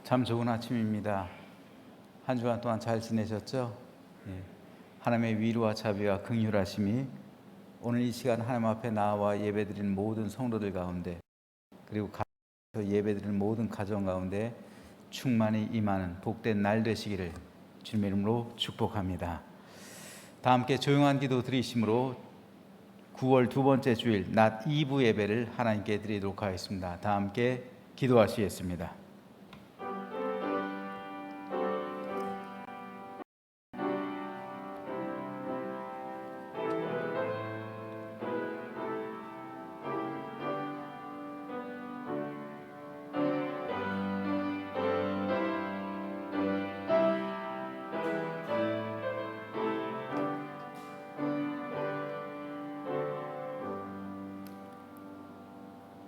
참 좋은 아침입니다. 한 주간 동안 잘 지내셨죠? 하나님의 위로와 자비와 긍휼하심이 오늘 이 시간 하나님 앞에 나와 예배드리는 모든 성도들 가운데, 그리고 예배드리는 모든 가정 가운데 충만히 임하는 복된 날 되시기를 주님의 이름으로 축복합니다. 다 함께 조용한 기도 드리심으로 9월 두 번째 주일 낮 2부 예배를 하나님께 드리도록 하겠습니다. 다 함께 기도하시겠습니다.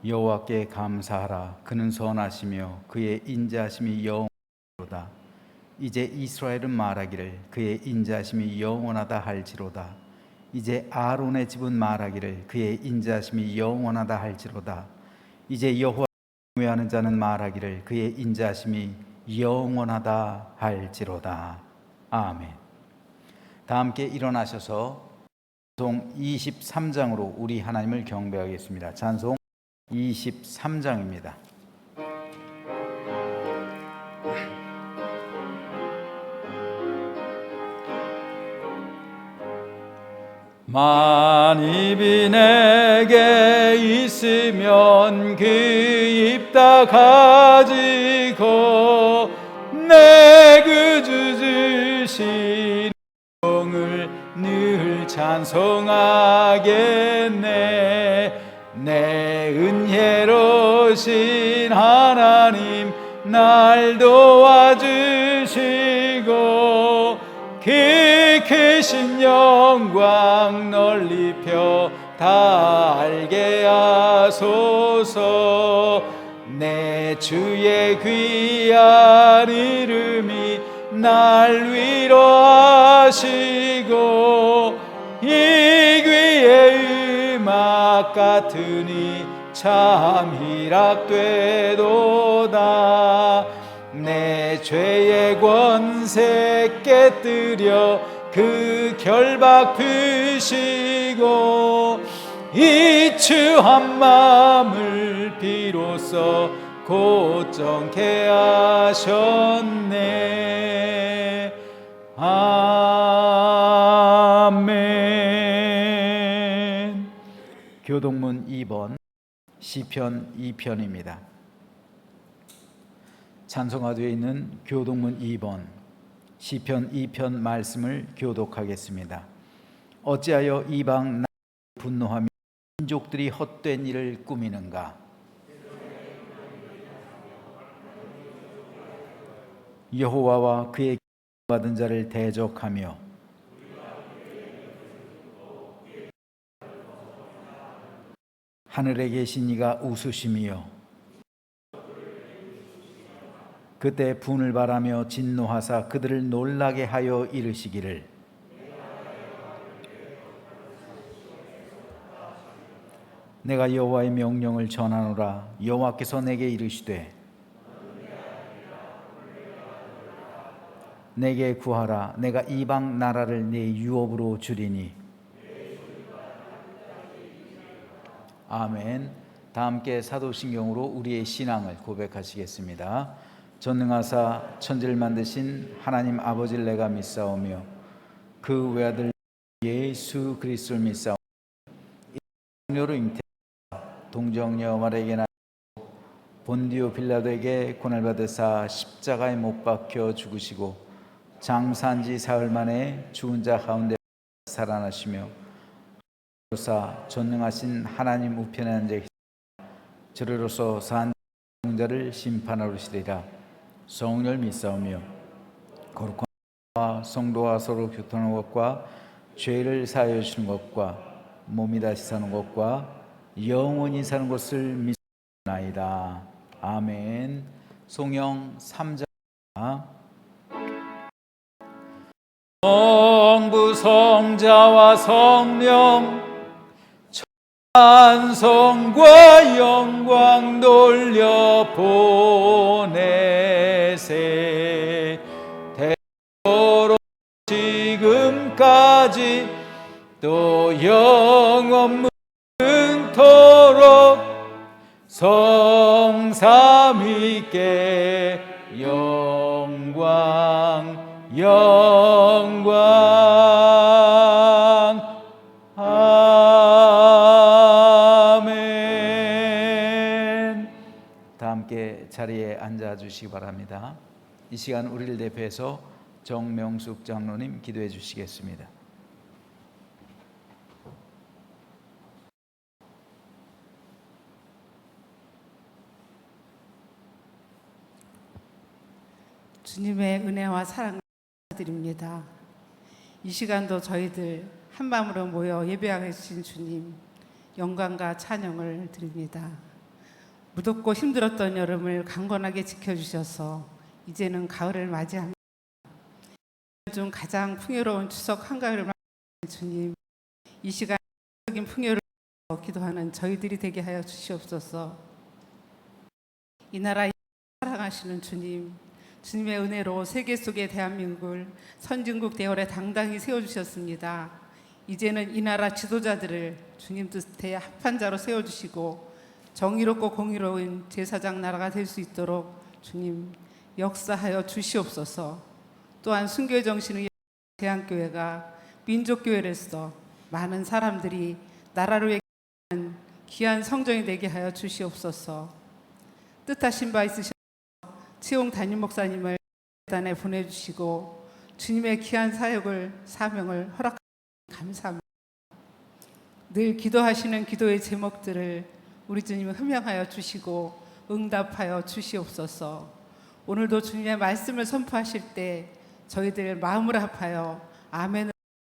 여호와께 감사하라. 그는 선하시며 그의 인자하심이 영원하도다. 이제 이스라엘은 말하기를 그의 인자하심이 영원하다 할지로다. 이제 아론의 집은 말하기를 그의 인자하심이 영원하다 할지로다. 이제 여호와를 경외하는 자는 말하기를 그의 인자하심이 영원하다 할지로다. 아멘. 다 함께 일어나셔서 찬송 23장으로 우리 하나님을 경배하겠습니다. 찬송 23장입니다. 만입이 내게 있으면 그 입 다 가지고 내 구주 주신 영을 늘 찬송하겠네. 내 은혜로신 하나님 날 도와주시고 그 크신 영광 널리 펴 다 알게 하소서. 내 주의 귀한 이름이 날 위로하시고 이 귀의 음악 같으니 참 희락되도다. 내 죄의 권세 깨뜨려 그 결박 푸시고 이 추한 마음을 비로소 곧정케 하셨네. 아멘. 교동문 2번 시편 2편입니다. 찬송가도에 있는 교동문 2번 시편 2편 말씀을 교독하겠습니다. 어찌하여 이방 나라를 분노하며 민족들이 헛된 일을 꾸미는가? 여호와와 그의 받은 자를 대적하며 하늘에 계신 이가 웃으시며 그때 분을 바라며 진노하사 그들을 놀라게 하여 이르시기를 내가 여호와의 명령을 전하노라. 여호와께서 내게 이르시되 내게 구하라. 내가 이방 나라를 네 유업으로 주리니. 아멘. 다 함께 사도신경으로 우리의 신앙을 고백하시겠습니다. 전능하사 천지를 만드신 하나님 아버지를 내가 믿사오며 그 외아들 예수 그리스도를 믿사오며 성령으로 잉태하사 동정녀 마리아에게 나시고 본디오 빌라도에게 고난을 받으사 십자가에 못 박혀 죽으시고 장사한 지 사흘 만에 죽은 자 가운데 살아나시며 하늘로서 전능하신 하나님 우편에 앉아 계시사 저리로서 산 자를 심판하러 오시리라. 성령을 믿사오며 거룩한 성도와 서로 교통하는 것과 죄를 사하여 주시는 것과 몸이 다시 사는 것과 영원히 사는 것을 믿나이다. 아멘. 송영 3장. 성부 성자와 성령 찬송과 영광 돌려 보내세. 또 영원 무궁토록 성삼위께 영광 영광 아멘. 다 함께 자리에 앉아 주시기 바랍니다. 이 시간 우리를 대표해서 정명숙 장로님 기도해 주시겠습니다. 주님의 은혜와 사랑을 드립니다. 이 시간도 저희들 한마음으로 모여 예배하신 주님 영광과 찬양을 드립니다. 무덥고 힘들었던 여름을 강건하게 지켜주셔서 이제는 가을을 맞이합니다. 중 가장 풍요로운 추석 한가을을 맞이하는 주님, 이 시간 적인 풍요를 기도하는 저희들이 되게 하여 주시옵소서. 이 나라 사랑하시는 주님, 주님의 은혜로 세계 속의 대한민국을 선진국 대열에 당당히 세워주셨습니다. 이제는 이 나라 지도자들을 주님 뜻에 합한 자로 세워주시고 정의롭고 공의로운 제사장 나라가 될 수 있도록 주님 역사하여 주시옵소서. 또한 순교의 정신을 대한교회가 민족교회로서 많은 사람들이 나라를 위해 귀한 성정이 되게 하여 주시옵소서. 뜻하신 바 있으셔서 치용 담임 목사님을 단에 보내주시고 주님의 귀한 사역을 사명을 허락하시니 감사합니다. 늘 기도하시는 기도의 제목들을 우리 주님을 흠명하여 주시고 응답하여 주시옵소서. 오늘도 주님의 말씀을 선포하실 때 저희들 마음을 합하여 아멘을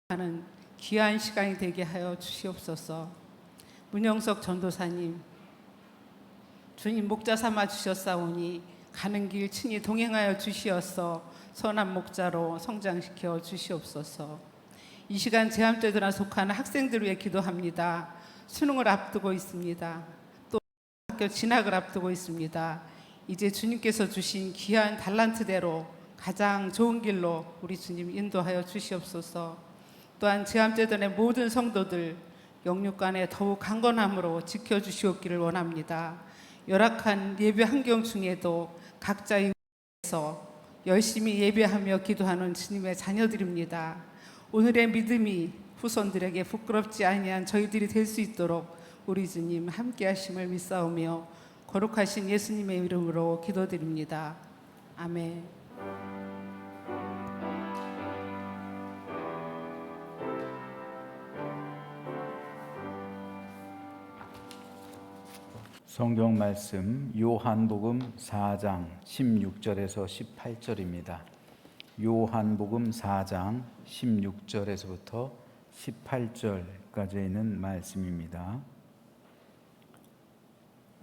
하는 귀한 시간이 되게 하여 주시옵소서. 문영석 전도사님, 주님 목자 삼아 주셨사오니 가는 길 친히 동행하여 주시어서 선한 목자로 성장시켜 주시옵소서. 이 시간 제함제도나 속하는 학생들 위해 기도합니다. 수능을 앞두고 있습니다. 또 학교 진학을 앞두고 있습니다. 이제 주님께서 주신 귀한 달란트대로 가장 좋은 길로 우리 주님 인도하여 주시옵소서. 또한 제함제도의 모든 성도들 영육간에 더욱 강건함으로 지켜주시옵기를 원합니다. 열악한 예배 환경 중에도 각자의 위에서 열심히 예배하며 기도하는 주님의 자녀들입니다. 오늘의 믿음이 후손들에게 부끄럽지 아니한 저희들이 될 수 있도록 우리 주님 함께 하심을 믿사오며 거룩하신 예수님의 이름으로 기도드립니다. 아멘. 성경 말씀 요한복음 4장 16절에서 18절입니다. 요한복음 4장 16절에서부터 18절까지 있는 말씀입니다.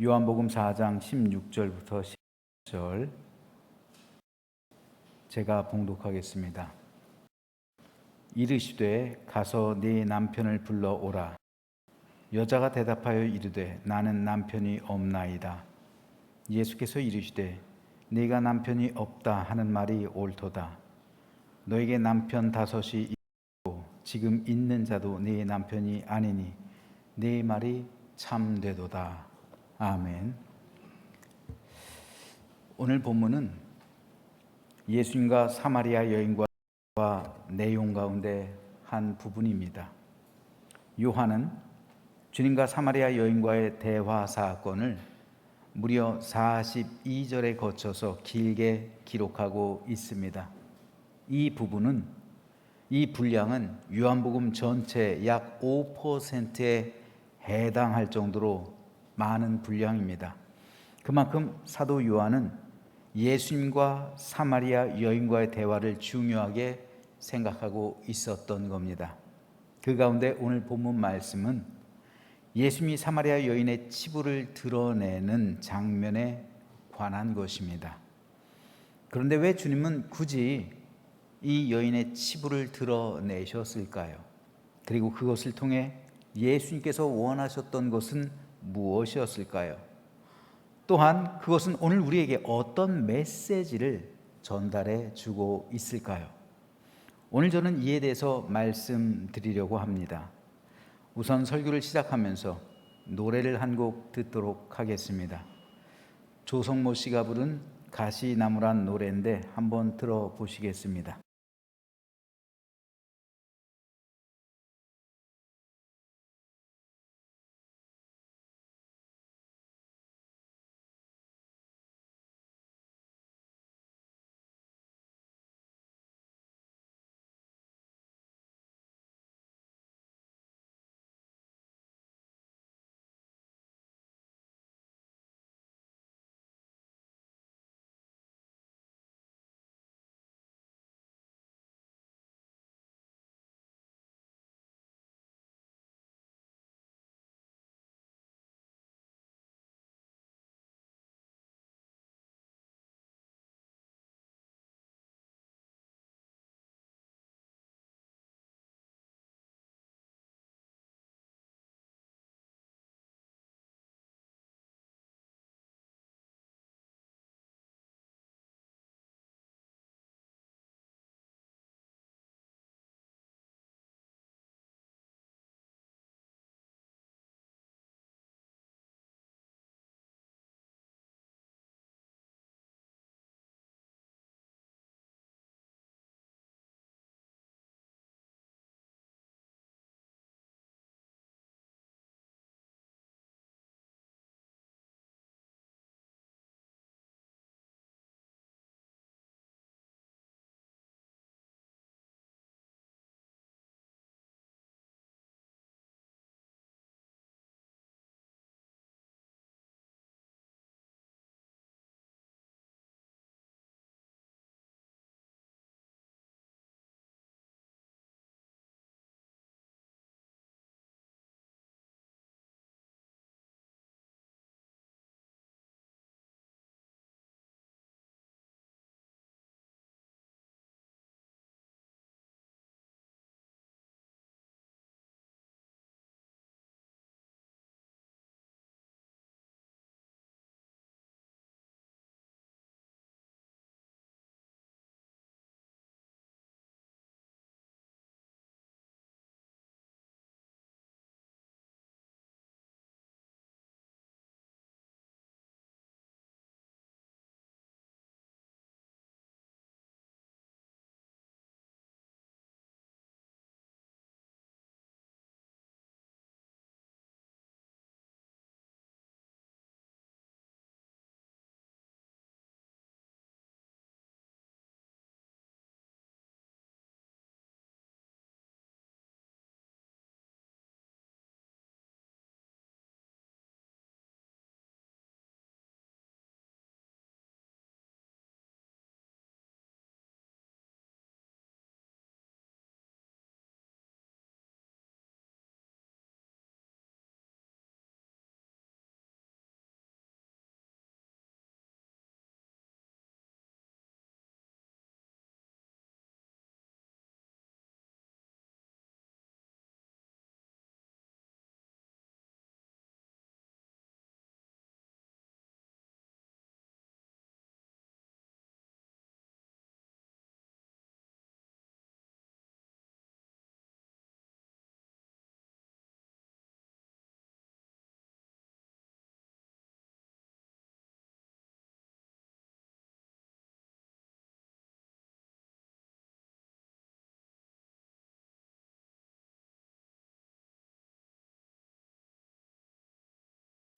요한복음 4장 16절부터 18절 제가 봉독하겠습니다. 이르시되 가서 네 남편을 불러오라. 여자가 대답하여 이르되 나는 남편이 없나이다. 예수께서 이르시되 네가 남편이 없다 하는 말이 옳도다. 너에게 남편 5이 있고 지금 있는 자도 네 남편이 아니니 네 말이 참되도다. 아멘. 오늘 본문은 예수님과 사마리아 여인과 내용 가운데 한 부분입니다. 요한은 주님과 사마리아 여인과의 대화 사건을 무려 42절에 거쳐서 길게 기록하고 있습니다. 이 부분은, 이 분량은 요한복음 전체 약 5%에 해당할 정도로 많은 분량입니다. 그만큼 사도 요한은 예수님과 사마리아 여인과의 대화를 중요하게 생각하고 있었던 겁니다. 그 가운데 오늘 본문 말씀은 예수님이 사마리아 여인의 치부를 드러내는 장면에 관한 것입니다. 그런데 왜 주님은 굳이 이 여인의 치부를 드러내셨을까요? 그리고 그것을 통해 예수님께서 원하셨던 것은 무엇이었을까요? 또한 그것은 오늘 우리에게 어떤 메시지를 전달해 주고 있을까요? 오늘 저는 이에 대해서 말씀드리려고 합니다. 우선 설교를 시작하면서 노래를 한 곡 듣도록 하겠습니다. 조성모 씨가 부른 가시나무란 노래인데 한번 들어보시겠습니다.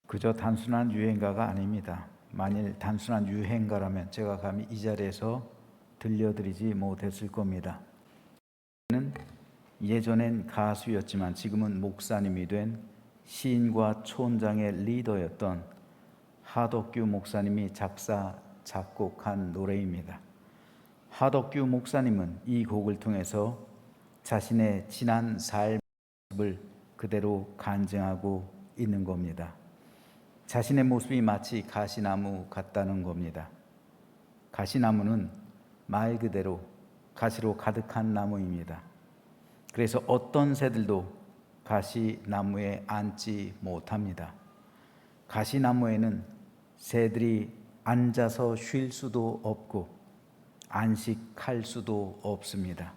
그저 단순한 유행가가 아닙니다. 만일 단순한 유행가라면 제가 감히 이 자리에서 들려드리지 못했을 겁니다. 그는 예전엔 가수였지만 지금은 목사님이 된 시인과 촌장의 리더였던 하덕규 목사님이 작사, 작곡한 노래입니다. 하덕규 목사님은 이 곡을 통해서 자신의 지난 삶을 그대로 간증하고 있는 겁니다. 자신의 모습이 마치 가시나무 같다는 겁니다. 가시나무는 말 그대로 가시로 가득한 나무입니다. 그래서 어떤 새들도 가시나무에 앉지 못합니다. 가시나무에는 새들이 앉아서 쉴 수도 없고 안식할 수도 없습니다.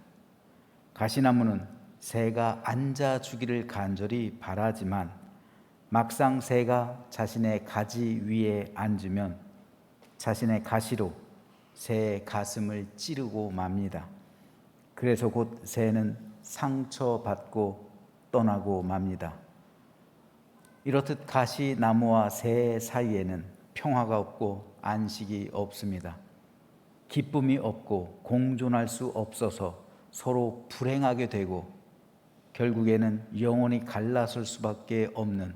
가시나무는 새가 앉아주기를 간절히 바라지만 막상 새가 자신의 가지 위에 앉으면 자신의 가시로 새의 가슴을 찌르고 맙니다. 그래서 곧 새는 상처받고 떠나고 맙니다. 이렇듯 가시나무와 새 사이에는 평화가 없고 안식이 없습니다. 기쁨이 없고 공존할 수 없어서 서로 불행하게 되고 결국에는 영원히 갈라설 수밖에 없는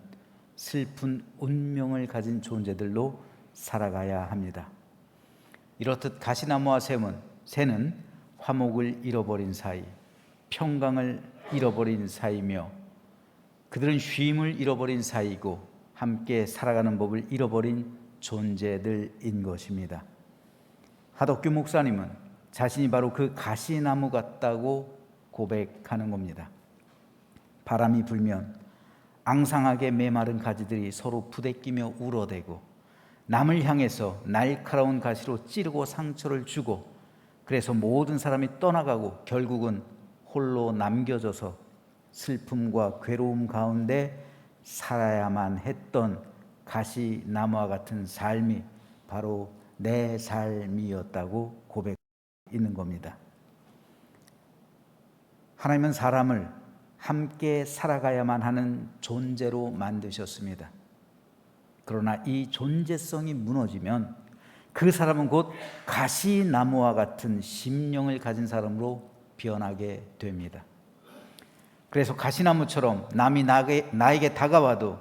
슬픈 운명을 가진 존재들로 살아가야 합니다. 이렇듯 가시나무와 새는 화목을 잃어버린 사이, 평강을 잃어버린 사이며 그들은 쉼을 잃어버린 사이고 함께 살아가는 법을 잃어버린 존재들인 것입니다. 하덕규 목사님은 자신이 바로 그 가시나무 같다고 고백하는 겁니다. 바람이 불면 앙상하게 메마른 가지들이 서로 부대끼며 울어대고 남을 향해서 날카로운 가시로 찌르고 상처를 주고 그래서 모든 사람이 떠나가고 결국은 홀로 남겨져서 슬픔과 괴로움 가운데 살아야만 했던 가시나무와 같은 삶이 바로 내 삶이었다고 고백하고 있는 겁니다. 하나님은 사람을 함께 살아가야만 하는 존재로 만드셨습니다. 그러나 이 존재성이 무너지면 그 사람은 곧 가시나무와 같은 심령을 가진 사람으로 변하게 됩니다. 그래서 가시나무처럼 남이 나에게 다가와도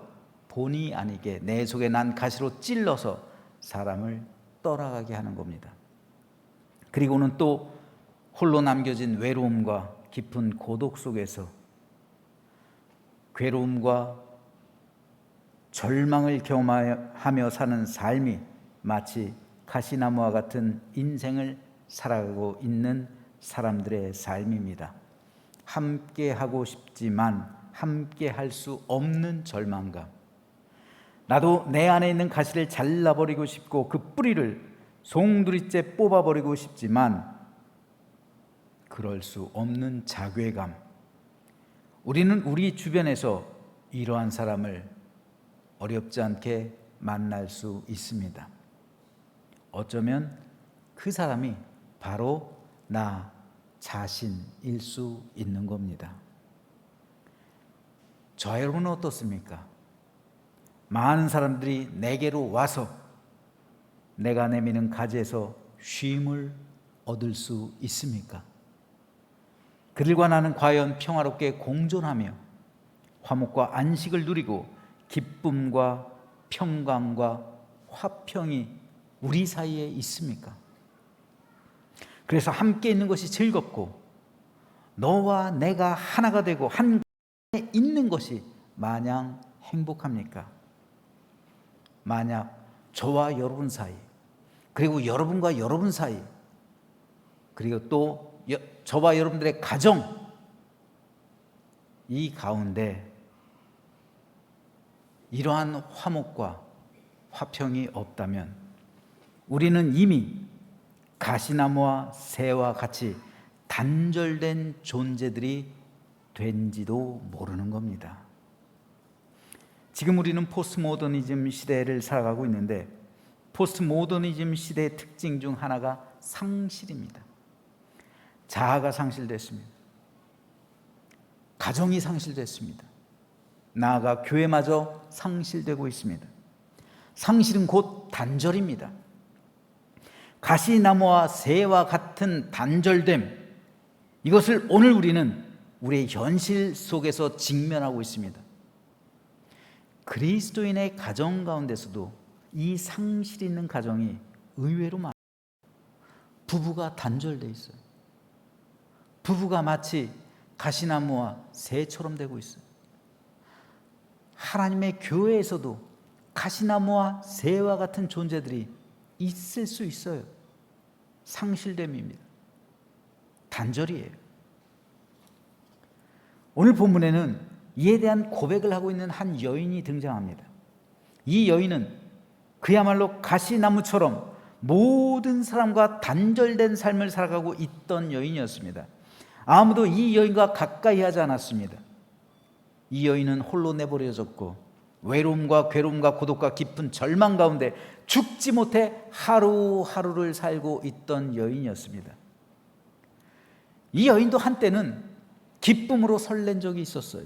본의 아니게 내 속에 난 가시로 찔러서 사람을 떠나가게 하는 겁니다. 그리고는 또 홀로 남겨진 외로움과 깊은 고독 속에서 괴로움과 절망을 경험하며 사는 삶이 마치 가시나무와 같은 인생을 살아가고 있는 사람들의 삶입니다. 함께 하고 싶지만 함께 할 수 없는 절망감. 나도 내 안에 있는 가시를 잘라버리고 싶고 그 뿌리를 송두리째 뽑아버리고 싶지만 그럴 수 없는 자괴감. 우리는 우리 주변에서 이러한 사람을 어렵지 않게 만날 수 있습니다. 어쩌면 그 사람이 바로 나 자신일 수 있는 겁니다. 저 여러분은 어떻습니까? 많은 사람들이 내게로 와서 내가 내미는 가지에서 쉼을 얻을 수 있습니까? 그들과 나는 과연 평화롭게 공존하며 화목과 안식을 누리고 기쁨과 평강과 화평이 우리 사이에 있습니까? 그래서 함께 있는 것이 즐겁고 너와 내가 하나가 되고 한 곳에 있는 것이 마냥 행복합니까? 만약 저와 여러분 사이, 그리고 여러분과 여러분 사이, 그리고 또 저와 여러분들의 가정, 이 가운데 이러한 화목과 화평이 없다면 우리는 이미 가시나무와 새와 같이 단절된 존재들이 된지도 모르는 겁니다. 지금 우리는 포스트모더니즘 시대를 살아가고 있는데 포스트모더니즘 시대의 특징 중 하나가 상실입니다. 자아가 상실됐습니다. 가정이 상실됐습니다. 나아가 교회마저 상실되고 있습니다. 상실은 곧 단절입니다. 가시나무와 새와 같은 단절됨, 이것을 오늘 우리는 우리의 현실 속에서 직면하고 있습니다. 그리스도인의 가정 가운데서도 이 상실 있는 가정이 의외로 많아요. 부부가 단절돼 있어요. 부부가 마치 가시나무와 새처럼 되고 있어요. 하나님의 교회에서도 가시나무와 새와 같은 존재들이 있을 수 있어요. 상실됨입니다. 단절이에요. 오늘 본문에는 이에 대한 고백을 하고 있는 한 여인이 등장합니다. 이 여인은 그야말로 가시나무처럼 모든 사람과 단절된 삶을 살아가고 있던 여인이었습니다. 아무도 이 여인과 가까이 하지 않았습니다. 이 여인은 홀로 내버려졌고 외로움과 괴로움과 고독과 깊은 절망 가운데 죽지 못해 하루하루를 살고 있던 여인이었습니다. 이 여인도 한때는 기쁨으로 설렌 적이 있었어요.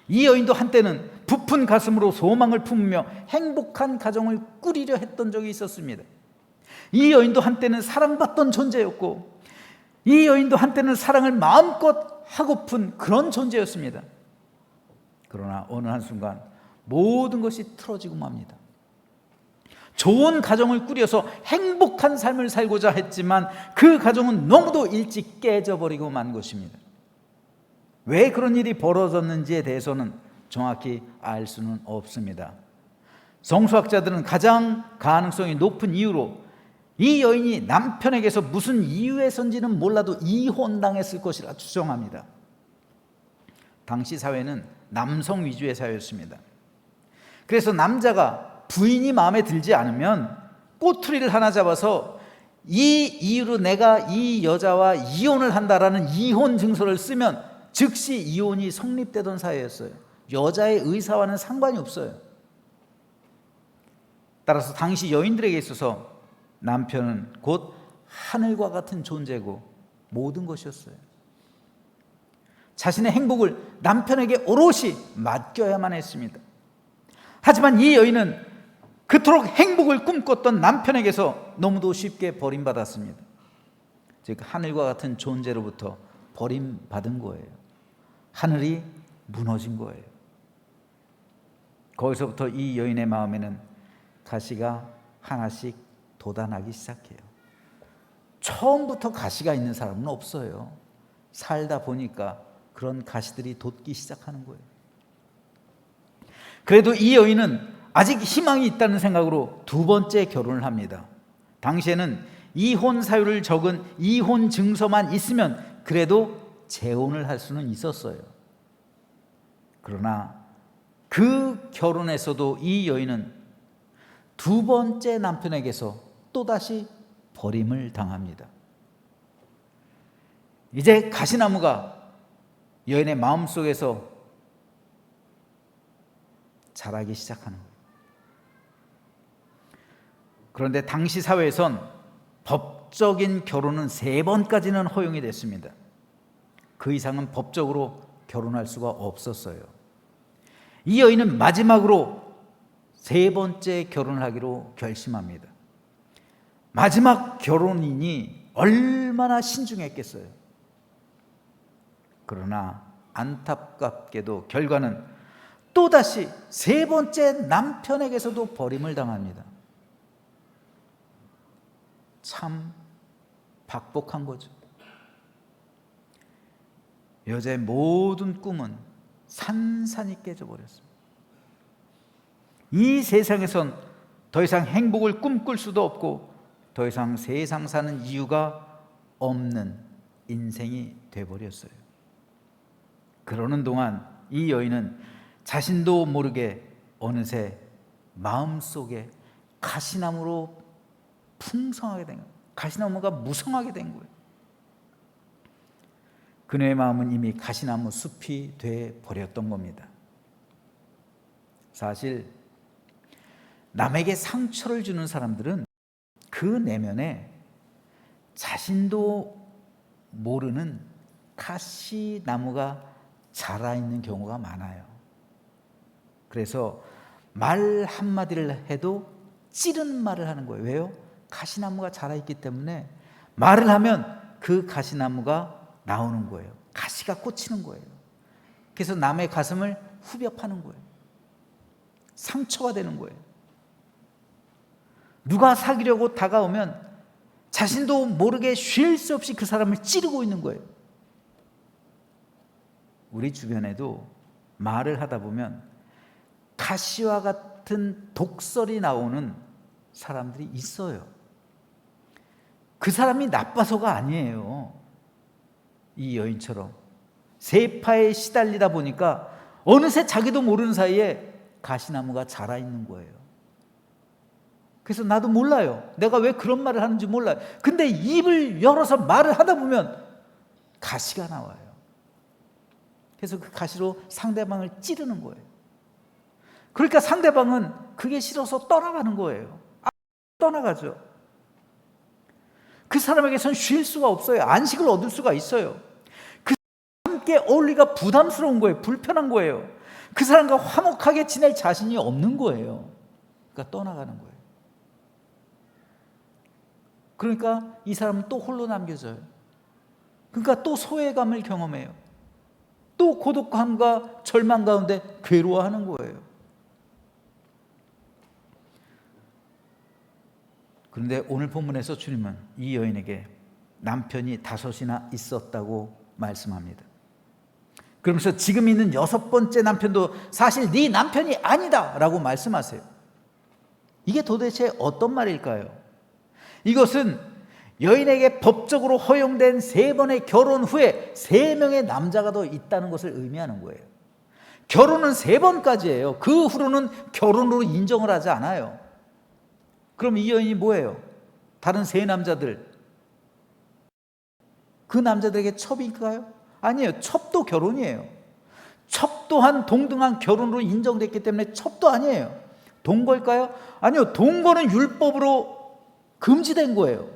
이 여인도 한때는 부푼 가슴으로 소망을 품으며 행복한 가정을 꾸리려 했던 적이 있었습니다. 이 여인도 한때는 사랑받던 존재였고, 이 여인도 한때는 사랑을 마음껏 하고픈 그런 존재였습니다. 그러나 어느 한순간 모든 것이 틀어지고 맙니다. 좋은 가정을 꾸려서 행복한 삶을 살고자 했지만 그 가정은 너무도 일찍 깨져버리고 만 것입니다. 왜 그런 일이 벌어졌는지에 대해서는 정확히 알 수는 없습니다. 성수학자들은 가장 가능성이 높은 이유로 이 여인이 남편에게서 무슨 이유에선지는 몰라도 이혼당했을 것이라 추정합니다. 당시 사회는 남성 위주의 사회였습니다. 그래서 남자가 부인이 마음에 들지 않으면 꼬투리를 하나 잡아서 이 이유로 내가 이 여자와 이혼을 한다라는 이혼 증서를 쓰면 즉시 이혼이 성립되던 사회였어요. 여자의 의사와는 상관이 없어요. 따라서 당시 여인들에게 있어서 남편은 곧 하늘과 같은 존재고 모든 것이었어요. 자신의 행복을 남편에게 오롯이 맡겨야만 했습니다. 하지만 이 여인은 그토록 행복을 꿈꿨던 남편에게서 너무도 쉽게 버림받았습니다. 즉 하늘과 같은 존재로부터 버림받은 거예요. 하늘이 무너진 거예요. 거기서부터 이 여인의 마음에는 가시가 하나씩 돋아나기 시작해요. 처음부터 가시가 있는 사람은 없어요. 살다 보니까 그런 가시들이 돋기 시작하는 거예요. 그래도 이 여인은 아직 희망이 있다는 생각으로 두 번째 결혼을 합니다. 당시에는 이혼 사유를 적은 이혼 증서만 있으면 그래도 재혼을 할 수는 있었어요. 그러나 그 결혼에서도 이 여인은 두 번째 남편에게서 또다시 버림을 당합니다. 이제 가시나무가 여인의 마음속에서 자라기 시작하는 거예요. 그런데 당시 사회에선 법적인 결혼은 3번까지는 허용이 됐습니다. 그 이상은 법적으로 결혼할 수가 없었어요. 이 여인은 마지막으로 3번째 결혼을 하기로 결심합니다. 마지막 결혼이니 얼마나 신중했겠어요. 그러나 안타깝게도 결과는 또다시 3번째 남편에게서도 버림을 당합니다. 참 박복한 거죠. 여자의 모든 꿈은 산산이 깨져버렸습니다. 이 세상에선 더 이상 행복을 꿈꿀 수도 없고 더 이상 세상 사는 이유가 없는 인생이 돼버렸어요. 그러는 동안 이 여인은 자신도 모르게 어느새 마음속에 가시나무로 풍성하게 된 거예요. 가시나무가 무성하게 된 거예요. 그녀의 마음은 이미 가시나무 숲이 돼 버렸던 겁니다. 사실 남에게 상처를 주는 사람들은 그 내면에 자신도 모르는 가시나무가 자라있는 경우가 많아요. 그래서 말 한마디를 해도 찌른 말을 하는 거예요. 왜요? 가시나무가 자라있기 때문에 말을 하면 그 가시나무가 나오는 거예요. 가시가 꽂히는 거예요. 그래서 남의 가슴을 후벼 파는 거예요. 상처가 되는 거예요. 누가 사귀려고 다가오면 자신도 모르게 쉴 수 없이 그 사람을 찌르고 있는 거예요. 우리 주변에도 말을 하다 보면 가시와 같은 독설이 나오는 사람들이 있어요. 그 사람이 나빠서가 아니에요. 이 여인처럼 세파에 시달리다 보니까 어느새 자기도 모르는 사이에 가시나무가 자라 있는 거예요. 그래서 나도 몰라요. 내가 왜 그런 말을 하는지 몰라요. 근데 입을 열어서 말을 하다 보면 가시가 나와요. 그래서 그 가시로 상대방을 찌르는 거예요. 그러니까 상대방은 그게 싫어서 떠나가는 거예요. 떠나가죠. 그 사람에게선 쉴 수가 없어요. 안식을 얻을 수가 있어요. 그 사람과 함께 어울리기가 부담스러운 거예요. 불편한 거예요. 그 사람과 화목하게 지낼 자신이 없는 거예요. 그러니까 떠나가는 거예요. 그러니까 이 사람은 또 홀로 남겨져요. 그러니까 또 소외감을 경험해요. 또 고독함과 절망 가운데 괴로워하는 거예요. 그런데 오늘 본문에서 주님은 이 여인에게 남편이 5이나 있었다고 말씀합니다. 그러면서 지금 있는 6번째 남편도 사실 네 남편이 아니다 라고 말씀하세요. 이게 도대체 어떤 말일까요? 이것은 여인에게 법적으로 허용된 3번의 결혼 후에 3명의 남자가 더 있다는 것을 의미하는 거예요. 결혼은 3번까지예요. 그 후로는 결혼으로 인정을 하지 않아요. 그럼 이 여인이 뭐예요? 다른 3남자들, 그 남자들에게 첩일까요? 아니에요. 첩도 결혼이에요. 첩 또한 동등한 결혼으로 인정됐기 때문에 첩도 아니에요. 동거일까요? 아니요. 동거는 율법으로 금지된 거예요.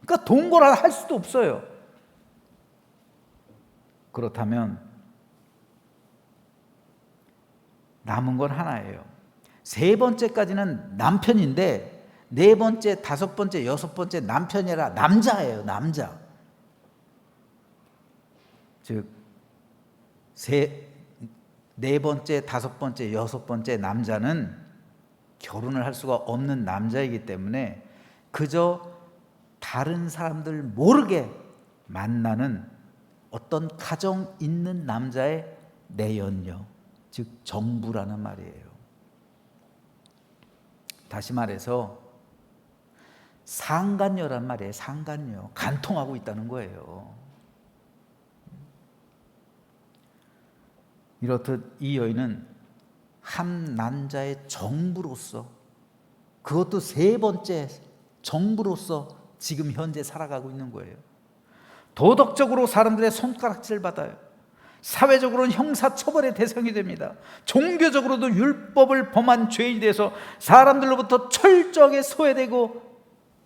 그러니까 동거를 할 수도 없어요. 그렇다면 남은 건 하나예요. 3번째까지는 남편인데 4번째, 5번째, 6번째 남편이라 남자예요. 남자. 즉 4번째, 5번째, 6번째 남자는 결혼을 할 수가 없는 남자이기 때문에 그저 다른 사람들 모르게 만나는 어떤 가정 있는 남자의 내연녀, 즉 정부라는 말이에요. 다시 말해서 상간녀란 말이에요. 상간녀. 간통하고 있다는 거예요. 이렇듯 이 여인은 한 남자의 정부로서, 그것도 3번째 정부로서 지금 현재 살아가고 있는 거예요. 도덕적으로 사람들의 손가락질을 받아요. 사회적으로는 형사처벌의 대상이 됩니다. 종교적으로도 율법을 범한 죄인이 돼서 사람들로부터 철저하게 소외되고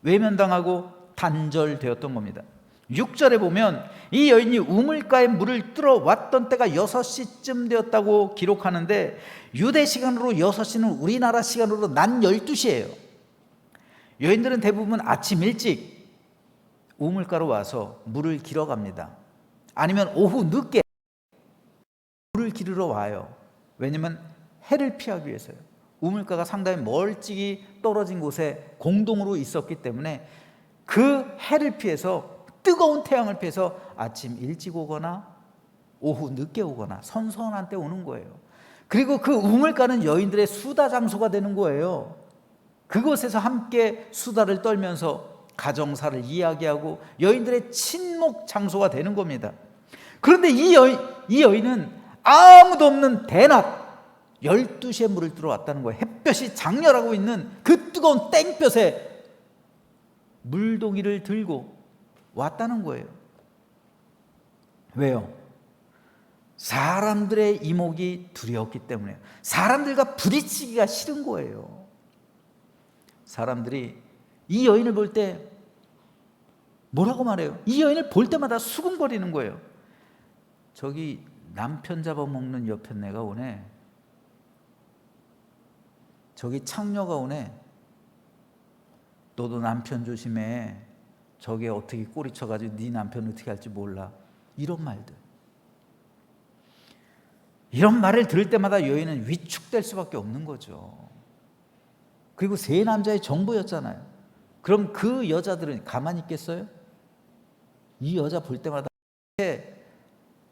외면당하고 단절되었던 겁니다. 6절에 보면 이 여인이 우물가에 물을 뚫어 왔던 때가 6시쯤 되었다고 기록하는데, 유대 시간으로 6시는 우리나라 시간으로 낮 12시예요. 여인들은 대부분 아침 일찍 우물가로 와서 물을 길어 갑니다. 아니면 오후 늦게 물을 기르러 와요. 왜냐면 해를 피하기 위해서요. 우물가가 상당히 멀찍이 떨어진 곳에 공동으로 있었기 때문에 그 해를 피해서, 뜨거운 태양을 피해서 아침 일찍 오거나 오후 늦게 오거나 선선한 때 오는 거예요. 그리고 그 우물가는 여인들의 수다 장소가 되는 거예요. 그곳에서 함께 수다를 떨면서 가정사를 이야기하고 여인들의 친목 장소가 되는 겁니다. 그런데 이 여인은 아무도 없는 대낮 12시에 물을 들어왔다는 거예요. 햇볕이 장렬하고 있는 그 뜨거운 땡볕에 물동이를 들고 왔다는 거예요. 왜요? 사람들의 이목이 두려웠기 때문에, 사람들과 부딪히기가 싫은 거예요. 사람들이 이 여인을 볼 때 뭐라고 말해요? 이 여인을 볼 때마다 수군거리는 거예요. 저기 남편 잡아먹는 여편네가 오네. 저기 창녀가 오네. 너도 남편 조심해. 저게 어떻게 꼬리쳐가지고 네 남편 어떻게 할지 몰라. 이런 말들. 이런 말을 들을 때마다 여인은 위축될 수밖에 없는 거죠. 그리고 3남자의 정보였잖아요. 그럼 그 여자들은 가만히 있겠어요? 이 여자 볼 때마다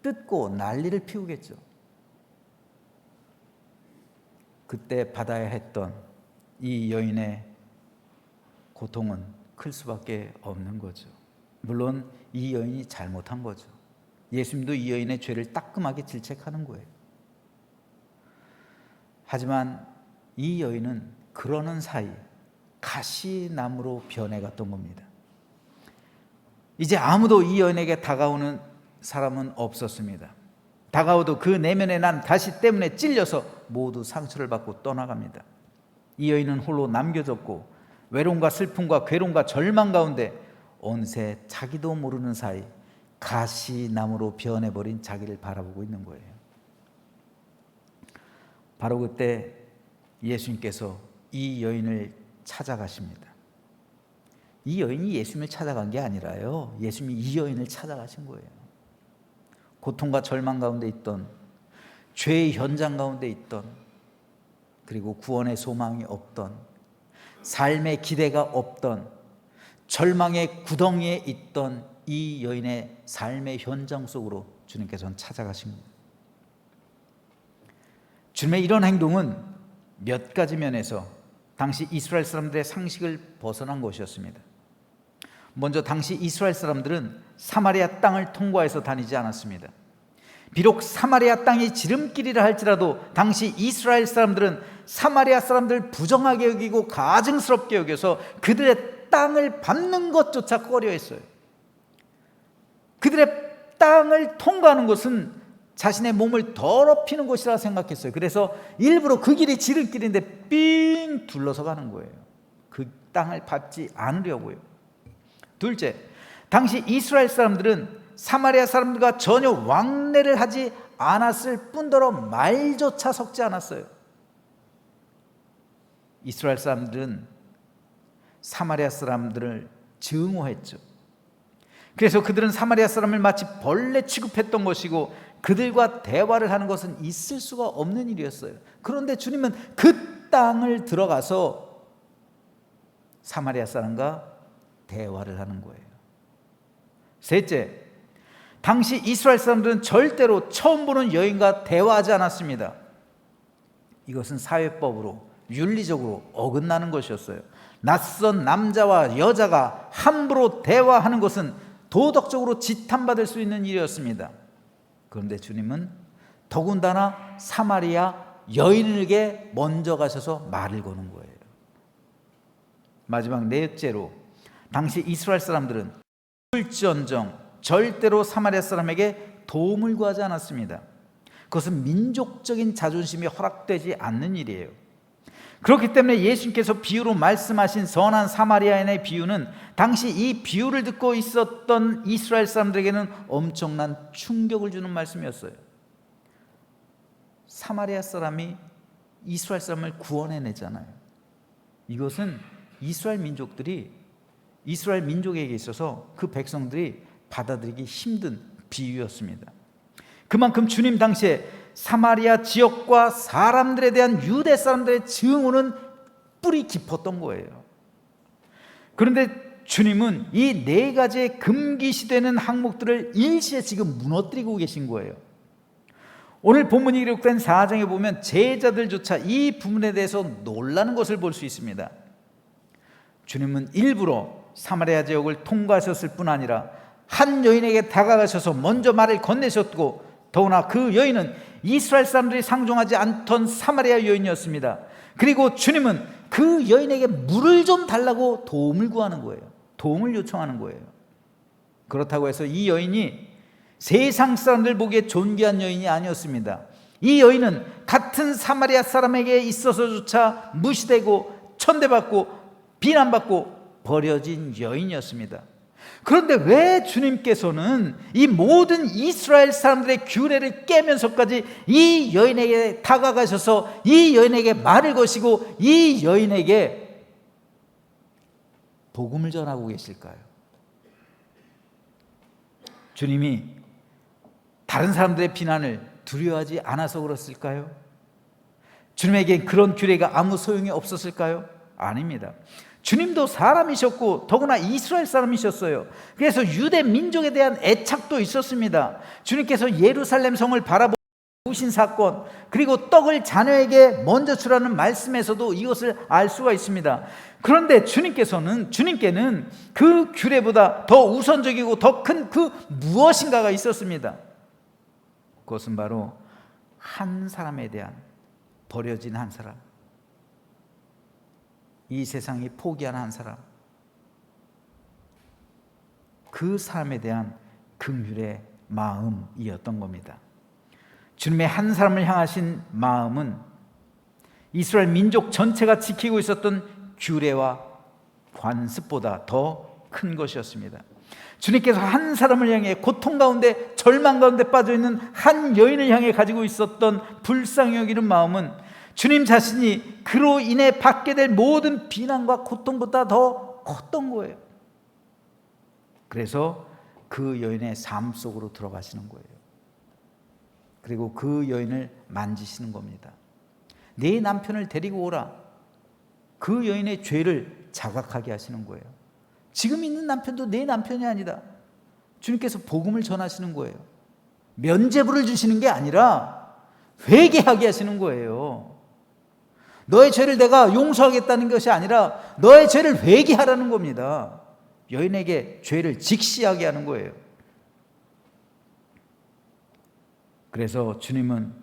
뜯고 난리를 피우겠죠. 그때 받아야 했던 이 여인의 고통은 클 수밖에 없는 거죠. 물론 이 여인이 잘못한 거죠. 예수님도 이 여인의 죄를 따끔하게 질책하는 거예요. 하지만 이 여인은 그러는 사이 가시나무로 변해갔던 겁니다. 이제 아무도 이 여인에게 다가오는 사람은 없었습니다. 다가오도 그 내면에 난 가시 때문에 찔려서 모두 상처를 받고 떠나갑니다. 이 여인은 홀로 남겨졌고 외로움과 슬픔과 괴로움과 절망 가운데 어느새 자기도 모르는 사이 가시나무로 변해버린 자기를 바라보고 있는 거예요. 바로 그때 예수님께서 이 여인을 찾아가십니다. 이 여인이 예수님을 찾아간 게 아니라요, 예수님이 이 여인을 찾아가신 거예요. 고통과 절망 가운데 있던, 죄의 현장 가운데 있던, 그리고 구원의 소망이 없던, 삶의 기대가 없던, 절망의 구덩이에 있던 이 여인의 삶의 현장 속으로 주님께서는 찾아가신 겁니다. 주님의 이런 행동은 몇 가지 면에서 당시 이스라엘 사람들의 상식을 벗어난 것이었습니다. 먼저 당시 이스라엘 사람들은 사마리아 땅을 통과해서 다니지 않았습니다. 비록 사마리아 땅이 지름길이라 할지라도 당시 이스라엘 사람들은 사마리아 사람들을 부정하게 여기고 가증스럽게 여겨서 그들의 땅을 밟는 것조차 꺼려했어요. 그들의 땅을 통과하는 것은 자신의 몸을 더럽히는 것이라 생각했어요. 그래서 일부러 그 길이 지름길인데 삥 둘러서 가는 거예요. 그 땅을 밟지 않으려고요. 둘째, 당시 이스라엘 사람들은 사마리아 사람들과 전혀 왕래를 하지 않았을 뿐더러 말조차 섞지 않았어요. 이스라엘 사람들은 사마리아 사람들을 증오했죠. 그래서 그들은 사마리아 사람을 마치 벌레 취급했던 것이고 그들과 대화를 하는 것은 있을 수가 없는 일이었어요. 그런데 주님은 그 땅을 들어가서 사마리아 사람과 대화를 하는 거예요. 셋째, 당시 이스라엘 사람들은 절대로 처음 보는 여인과 대화하지 않았습니다. 이것은 사회법으로, 윤리적으로 어긋나는 것이었어요. 낯선 남자와 여자가 함부로 대화하는 것은 도덕적으로 지탄받을 수 있는 일이었습니다. 그런데 주님은 더군다나 사마리아 여인에게 먼저 가셔서 말을 거는 거예요. 마지막 넷째로, 당시 이스라엘 사람들은 물전정 절대로 사마리아 사람에게 도움을 구하지 않았습니다. 그것은 민족적인 자존심이 허락되지 않는 일이에요. 그렇기 때문에 예수님께서 비유로 말씀하신 선한 사마리아인의 비유는 당시 이 비유를 듣고 있었던 이스라엘 사람들에게는 엄청난 충격을 주는 말씀이었어요. 사마리아 사람이 이스라엘 사람을 구원해내잖아요. 이것은 이스라엘 민족에게 있어서 그 백성들이 받아들이기 힘든 비유였습니다. 그만큼 주님 당시에 사마리아 지역과 사람들에 대한 유대 사람들의 증오는 뿌리 깊었던 거예요. 그런데 주님은 이 네 가지의 금기시되는 항목들을 일시에 지금 무너뜨리고 계신 거예요. 오늘 본문이 기록된 4장에 보면 제자들조차 이 부분에 대해서 놀라는 것을 볼 수 있습니다. 주님은 일부러 사마리아 지역을 통과하셨을 뿐 아니라 한 여인에게 다가가셔서 먼저 말을 건네셨고, 더구나 그 여인은 이스라엘 사람들이 상종하지 않던 사마리아 여인이었습니다. 그리고 주님은 그 여인에게 물을 좀 달라고 도움을 구하는 거예요. 도움을 요청하는 거예요. 그렇다고 해서 이 여인이 세상 사람들 보기에 존귀한 여인이 아니었습니다. 이 여인은 같은 사마리아 사람에게 있어서조차 무시되고 천대받고 비난받고 버려진 여인이었습니다. 그런데 왜 주님께서는 이 모든 이스라엘 사람들의 규례를 깨면서까지 이 여인에게 다가가셔서 이 여인에게 말을 거시고 이 여인에게 복음을 전하고 계실까요? 주님이 다른 사람들의 비난을 두려워하지 않아서 그랬을까요? 주님에게 그런 규례가 아무 소용이 없었을까요? 아닙니다. 주님도 사람이셨고 더구나 이스라엘 사람이셨어요. 그래서 유대 민족에 대한 애착도 있었습니다. 주님께서 예루살렘 성을 바라보신 사건, 그리고 떡을 자녀에게 먼저 주라는 말씀에서도 이것을 알 수가 있습니다. 그런데 주님께는 그 규례보다 더 우선적이고 더 큰 그 무엇인가가 있었습니다. 그것은 바로 한 사람에 대한, 버려진 한 사람, 이 세상이 포기한 한 사람, 그 사람에 대한 긍휼의 마음이었던 겁니다. 주님의 한 사람을 향하신 마음은 이스라엘 민족 전체가 지키고 있었던 규례와 관습보다 더 큰 것이었습니다. 주님께서 한 사람을 향해 고통 가운데 절망 가운데 빠져있는 한 여인을 향해 가지고 있었던 불쌍히 여기는 마음은 주님 자신이 그로 인해 받게 될 모든 비난과 고통보다 더 컸던 거예요. 그래서 그 여인의 삶 속으로 들어가시는 거예요. 그리고 그 여인을 만지시는 겁니다. 네 남편을 데리고 오라. 그 여인의 죄를 자각하게 하시는 거예요. 지금 있는 남편도 내 남편이 아니다. 주님께서 복음을 전하시는 거예요. 면죄부를 주시는 게 아니라 회개하게 하시는 거예요. 너의 죄를 내가 용서하겠다는 것이 아니라 너의 죄를 회개하라는 겁니다. 여인에게 죄를 직시하게 하는 거예요. 그래서 주님은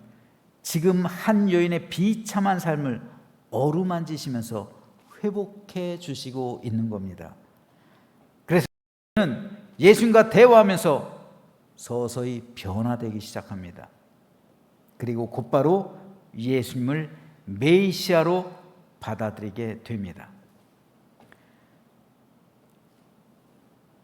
지금 한 여인의 비참한 삶을 어루만지시면서 회복해 주시고 있는 겁니다. 그래서 예수님과 대화하면서 서서히 변화되기 시작합니다. 그리고 곧바로 예수님을 메시아로 받아들이게 됩니다.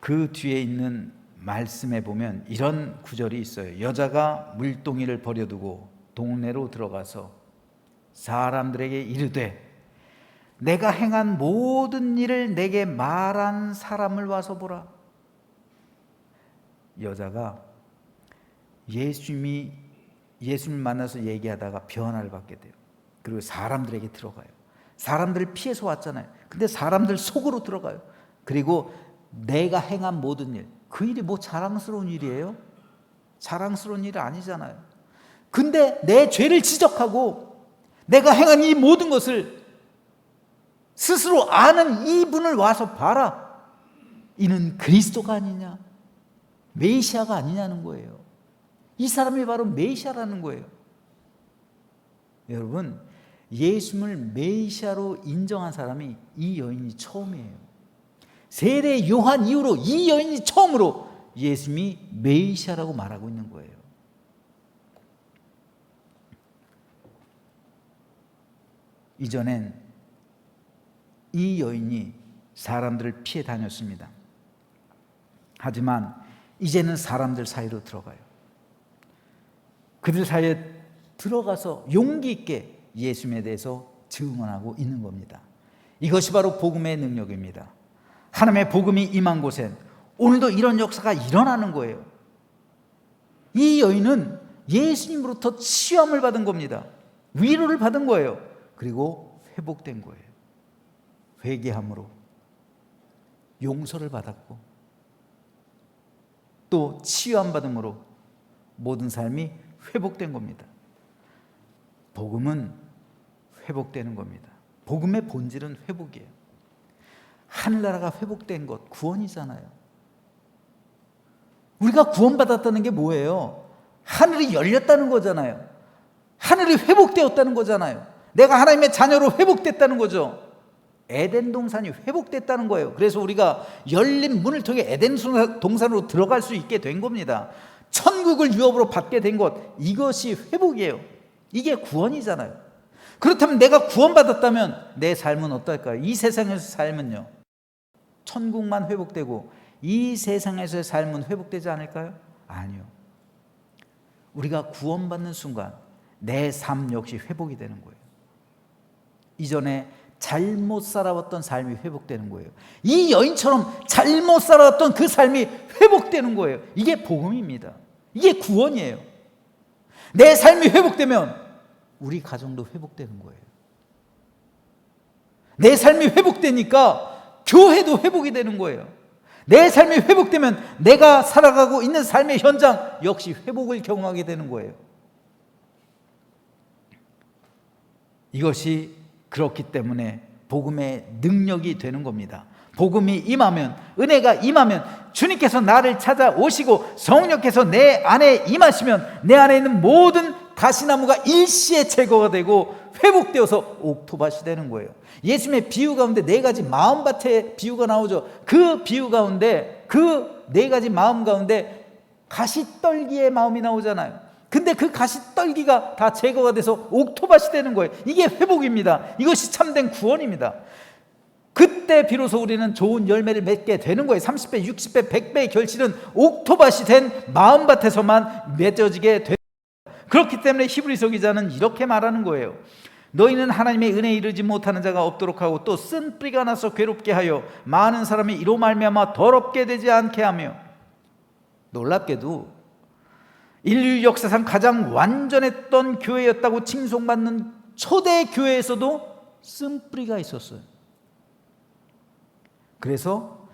그 뒤에 있는 말씀에 보면 이런 구절이 있어요. 여자가 물동이를 버려두고 동네로 들어가서 사람들에게 이르되 내가 행한 모든 일을 내게 말한 사람을 와서 보라. 여자가 예수님을 만나서 얘기하다가 변화를 받게 돼요. 그리고 사람들에게 들어가요. 사람들을 피해서 왔잖아요. 근데 사람들 속으로 들어가요. 그리고 내가 행한 모든 일, 그 일이 뭐 자랑스러운 일이에요? 자랑스러운 일이 아니잖아요. 근데 내 죄를 지적하고 내가 행한 이 모든 것을 스스로 아는 이분을 와서 봐라. 이는 그리스도가 아니냐, 메시아가 아니냐는 거예요. 이 사람이 바로 메시아라는 거예요. 여러분, 예수님을 메시아로 인정한 사람이 이 여인이 처음이에요. 세례 요한 이후로 이 여인이 처음으로 예수님이 메시아라고 말하고 있는 거예요. 이전엔 이 여인이 사람들을 피해 다녔습니다. 하지만 이제는 사람들 사이로 들어가요. 그들 사이에 들어가서 용기 있게 예수님에 대해서 증언하고 있는 겁니다. 이것이 바로 복음의 능력입니다. 하나님의 복음이 임한 곳엔 오늘도 이런 역사가 일어나는 거예요. 이 여인은 예수님으로부터 치유함을 받은 겁니다. 위로를 받은 거예요. 그리고 회복된 거예요. 회개함으로 용서를 받았고 또 치유함 받음으로 모든 삶이 회복된 겁니다. 복음은 회복되는 겁니다. 복음의 본질은 회복이에요. 하늘나라가 회복된 것, 구원이잖아요. 우리가 구원받았다는 게 뭐예요? 하늘이 열렸다는 거잖아요. 하늘이 회복되었다는 거잖아요. 내가 하나님의 자녀로 회복됐다는 거죠. 에덴 동산이 회복됐다는 거예요. 그래서 우리가 열린 문을 통해 에덴 동산으로 들어갈 수 있게 된 겁니다. 천국을 유업으로 받게 된 것, 이것이 회복이에요. 이게 구원이잖아요. 그렇다면 내가 구원받았다면 내 삶은 어떨까요? 이 세상에서 삶은요, 천국만 회복되고 이 세상에서의 삶은 회복되지 않을까요? 아니요. 우리가 구원받는 순간 내 삶 역시 회복이 되는 거예요. 이전에 잘못 살아왔던 삶이 회복되는 거예요. 이 여인처럼 잘못 살아왔던 그 삶이 회복되는 거예요. 이게 복음입니다. 이게 구원이에요. 내 삶이 회복되면 우리 가정도 회복되는 거예요. 내 삶이 회복되니까 교회도 회복이 되는 거예요. 내 삶이 회복되면 내가 살아가고 있는 삶의 현장 역시 회복을 경험하게 되는 거예요. 이것이 그렇기 때문에 복음의 능력이 되는 겁니다. 복음이 임하면, 은혜가 임하면 주님께서 나를 찾아오시고 성령께서 내 안에 임하시면 내 안에 있는 모든 가시나무가 일시에 제거가 되고 회복되어서 옥토밭이 되는 거예요. 예수님의 비유 가운데 네 가지 마음밭의 비유가 나오죠. 그 비유 가운데, 그 네 가지 마음 가운데 가시떨기의 마음이 나오잖아요. 근데 그 가시떨기가 다 제거가 돼서 옥토밭이 되는 거예요. 이게 회복입니다. 이것이 참된 구원입니다. 그때 비로소 우리는 좋은 열매를 맺게 되는 거예요. 30배, 60배, 100배의 결실은 옥토밭이 된 마음밭에서만 맺어지게 됩니다. 그렇기 때문에 히브리서 기자는 이렇게 말하는 거예요. 너희는 하나님의 은혜에 이르지 못하는 자가 없도록 하고 또 쓴 뿌리가 나서 괴롭게 하여 많은 사람이 이로 말미암아 더럽게 되지 않게 하며. 놀랍게도 인류 역사상 가장 완전했던 교회였다고 칭송받는 초대 교회에서도 쓴 뿌리가 있었어요. 그래서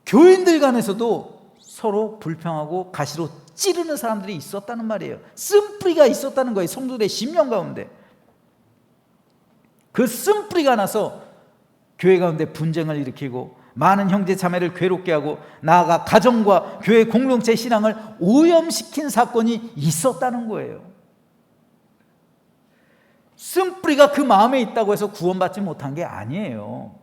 교인들 간에서도 서로 불평하고 가시로 찌르는 사람들이 있었다는 말이에요. 쓴뿌리가 있었다는 거예요. 성도들의 심령 가운데. 그 쓴뿌리가 나서 교회 가운데 분쟁을 일으키고 많은 형제 자매를 괴롭게 하고 나아가 가정과 교회 공동체 신앙을 오염시킨 사건이 있었다는 거예요. 쓴뿌리가 그 마음에 있다고 해서 구원받지 못한 게 아니에요.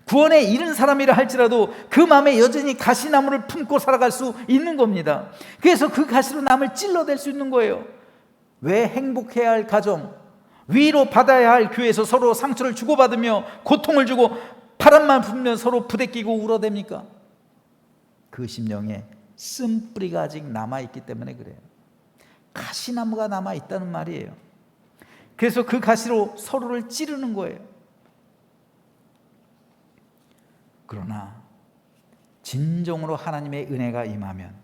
구원에 이른 사람이라 할지라도 그 마음에 여전히 가시나무를 품고 살아갈 수 있는 겁니다. 그래서 그 가시로 남을 찔러댈 수 있는 거예요. 왜 행복해야 할 가정, 위로 받아야 할 교회에서 서로 상처를 주고받으며 고통을 주고 바람만 불면 서로 부대끼고 울어댑니까? 그 심령에 쓴뿌리가 아직 남아있기 때문에 그래요. 가시나무가 남아있다는 말이에요. 그래서 그 가시로 서로를 찌르는 거예요. 그러나 진정으로 하나님의 은혜가 임하면,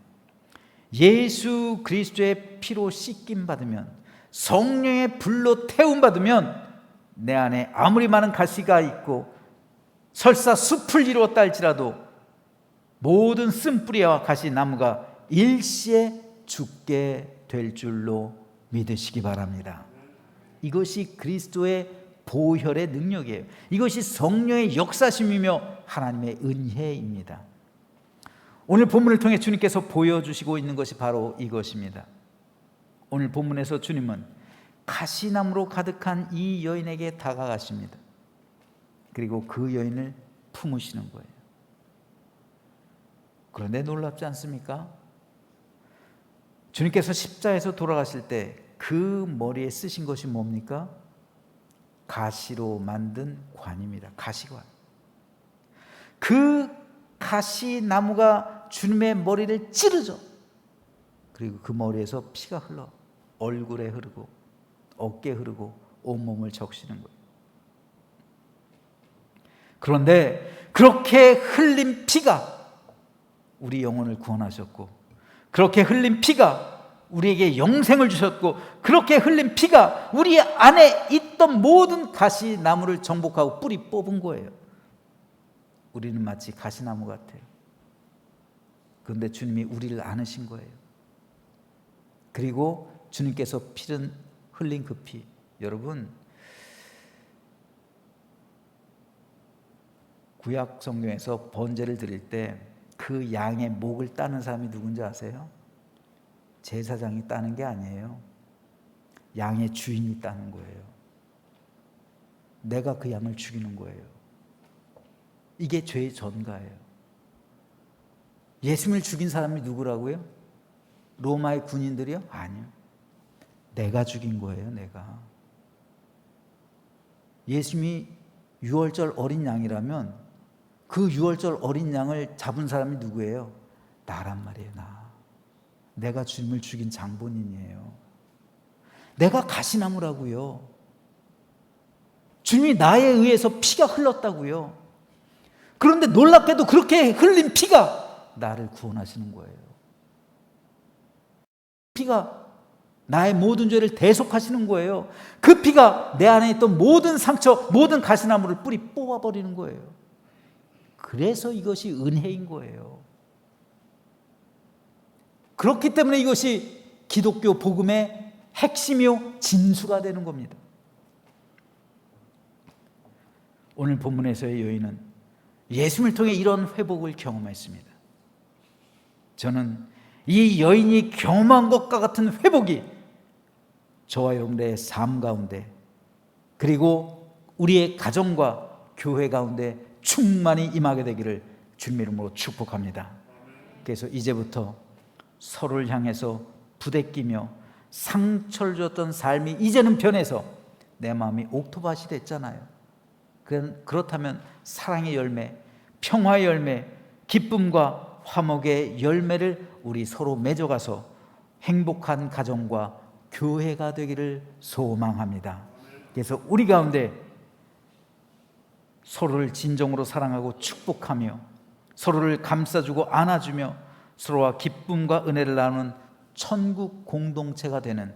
예수 그리스도의 피로 씻김 받으면, 성령의 불로 태움 받으면 내 안에 아무리 많은 가시가 있고 설사 숲을 이루었다 할지라도 모든 쓴뿌리와 가시나무가 일시에 죽게 될 줄로 믿으시기 바랍니다. 이것이 그리스도의 보혈의 능력이에요. 이것이 성령의 역사심이며 하나님의 은혜입니다. 오늘 본문을 통해 주님께서 보여주시고 있는 것이 바로 이것입니다. 오늘 본문에서 주님은 가시나무로 가득한 이 여인에게 다가가십니다. 그리고 그 여인을 품으시는 거예요. 그런데 놀랍지 않습니까? 주님께서 십자에서 돌아가실 때 그 머리에 쓰신 것이 뭡니까? 가시로 만든 관입니다. 가시관. 그 가시나무가 주님의 머리를 찌르죠. 그리고 그 머리에서 피가 흘러 얼굴에 흐르고 어깨에 흐르고 온몸을 적시는 거예요. 그런데 그렇게 흘린 피가 우리 영혼을 구원하셨고, 그렇게 흘린 피가 우리에게 영생을 주셨고, 그렇게 흘린 피가 우리 안에 있던 모든 가시나무를 정복하고 뿌리 뽑은 거예요. 우리는 마치 가시나무 같아요. 그런데 주님이 우리를 안으신 거예요. 그리고 주님께서 흘린 그 피, 여러분, 구약 성경에서 번제를 드릴 때 그 양의 목을 따는 사람이 누군지 아세요? 제사장이 따는 게 아니에요. 양의 주인이 따는 거예요. 내가 그 양을 죽이는 거예요. 이게 죄의 전가예요. 예수님을 죽인 사람이 누구라고요? 로마의 군인들이요? 아니요. 내가 죽인 거예요. 내가. 예수님이 유월절 어린 양이라면 그 유월절 어린 양을 잡은 사람이 누구예요? 나란 말이에요. 나. 내가 주님을 죽인 장본인이에요. 내가 가시나무라고요. 주님이 나에 의해서 피가 흘렀다고요. 그런데 놀랍게도 그렇게 흘린 피가 나를 구원하시는 거예요. 피가 나의 모든 죄를 대속하시는 거예요. 그 피가 내 안에 있던 모든 상처, 모든 가시나무를 뿌리 뽑아버리는 거예요. 그래서 이것이 은혜인 거예요. 그렇기 때문에 이것이 기독교 복음의 핵심이요 진수가 되는 겁니다. 오늘 본문에서의 여인은 예수님을 통해 이런 회복을 경험했습니다. 저는 이 여인이 경험한 것과 같은 회복이 저와 여러분의 삶 가운데, 그리고 우리의 가정과 교회 가운데 충만히 임하게 되기를 주님의 이름으로 축복합니다. 그래서 이제부터 서로를 향해서 부대끼며 상처를 줬던 삶이 이제는 변해서 내 마음이 옥토밭이 됐잖아요. 그렇다면 사랑의 열매, 평화의 열매, 기쁨과 화목의 열매를 우리 서로 맺어가서 행복한 가정과 교회가 되기를 소망합니다. 그래서 우리 가운데 서로를 진정으로 사랑하고 축복하며 서로를 감싸주고 안아주며 서로와 기쁨과 은혜를 나누는 천국 공동체가 되는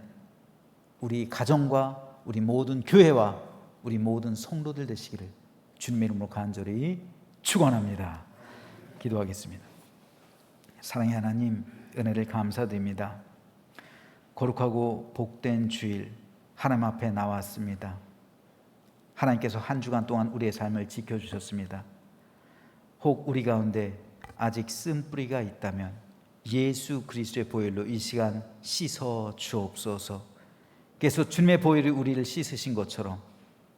우리 가정과 우리 모든 교회와 우리 모든 성도들 되시기를 주님의 이름으로 간절히 축원합니다. 기도하겠습니다. 사랑의 하나님, 은혜를 감사드립니다. 거룩하고 복된 주일 하나님 앞에 나왔습니다. 하나님께서 한 주간 동안 우리의 삶을 지켜주셨습니다. 혹 우리 가운데 아직 쓴뿌리가 있다면 예수 그리스도의 보혈로 이 시간 씻어 주옵소서. 그래서 주님의 보혈이 우리를 씻으신 것처럼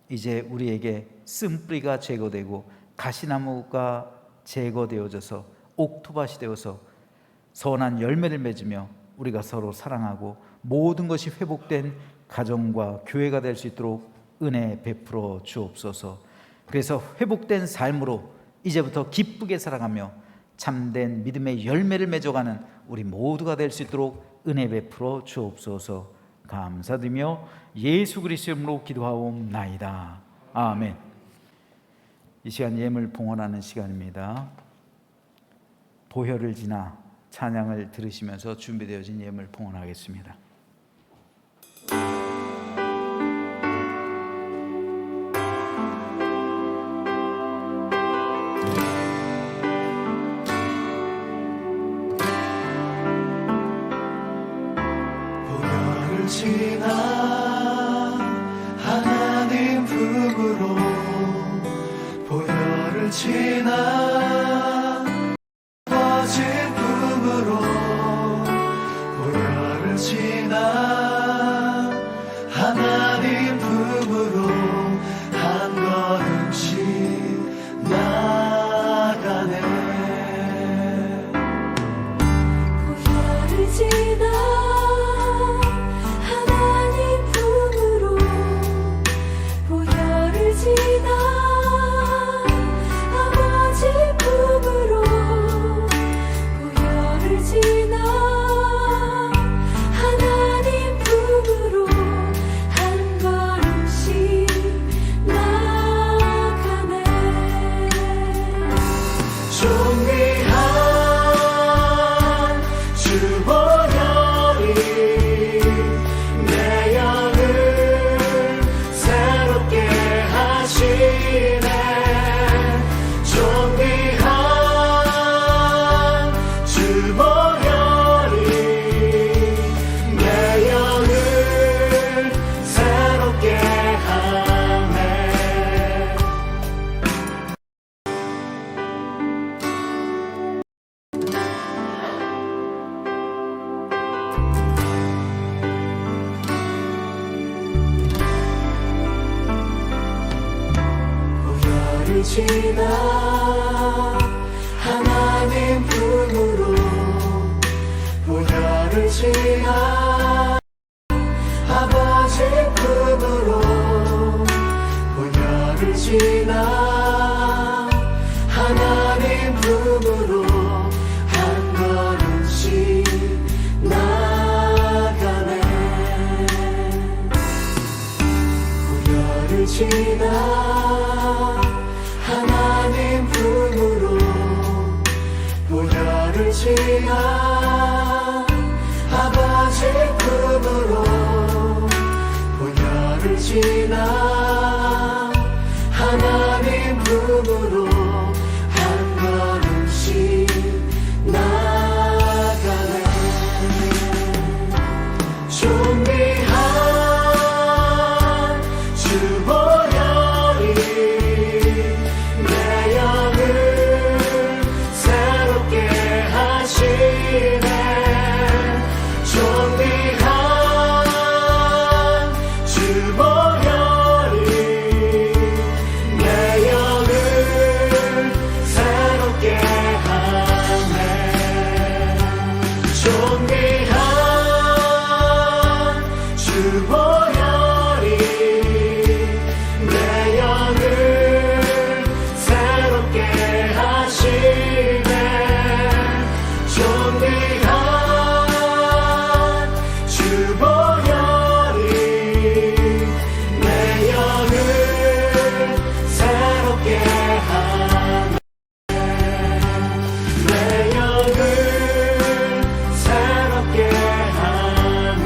이제 우리에게 쓴뿌리가 제거되고 가시나무가 제거되어져서 옥토밭이 되어서 선한 열매를 맺으며 우리가 서로 사랑하고 모든 것이 회복된 가정과 교회가 될 수 있도록 은혜 베풀어 주옵소서. 그래서 회복된 삶으로 이제부터 기쁘게 살아가며 참된 믿음의 열매를 맺어가는 우리 모두가 될 수 있도록 은혜 베풀어 주옵소서. 감사드리며 예수 그리스도의 이름으로 기도하옵나이다. 아멘. 이 시간 예물 봉헌하는 시간입니다. 보혈을 지나 찬양을 들으시면서 준비되어진 예물 봉헌하겠습니다. 보혈을 지나 하나님 품으로 보혈을 지나 아버지 품으로 보혈을 지나 하나님 품으로 한 걸음씩 나가네. 보혈을 지나 하나님 품으로 보혈을 지나 아버지 품으로 보혈을 지나 하나님 품으로 한 걸음씩 나가네. 존귀한 주 보혈이 내 영을 새롭게 하시네. 존귀한 주 보혈이 내 영을 새롭게 하네. 보혈을 지나 하나님 품으로 보혈을 지나 아버지 품으로 보혈을 지나 하나님 품으로 한 걸음씩 나가네. 보혈을 지나 하나님 품으로 보혈을 지나 아버지 품으로 보혈을 지나 하나님 품으로 한 걸음씩 나가네. 존귀한 주 보혈이 내 영을 새롭게 하시네. 존귀한 주 보혈이 내 영을 보혈이 내 영을 새롭게 하시네. 존귀한 주 보혈이 내 영을 새롭게 하네. 내 영을 새롭게 하네.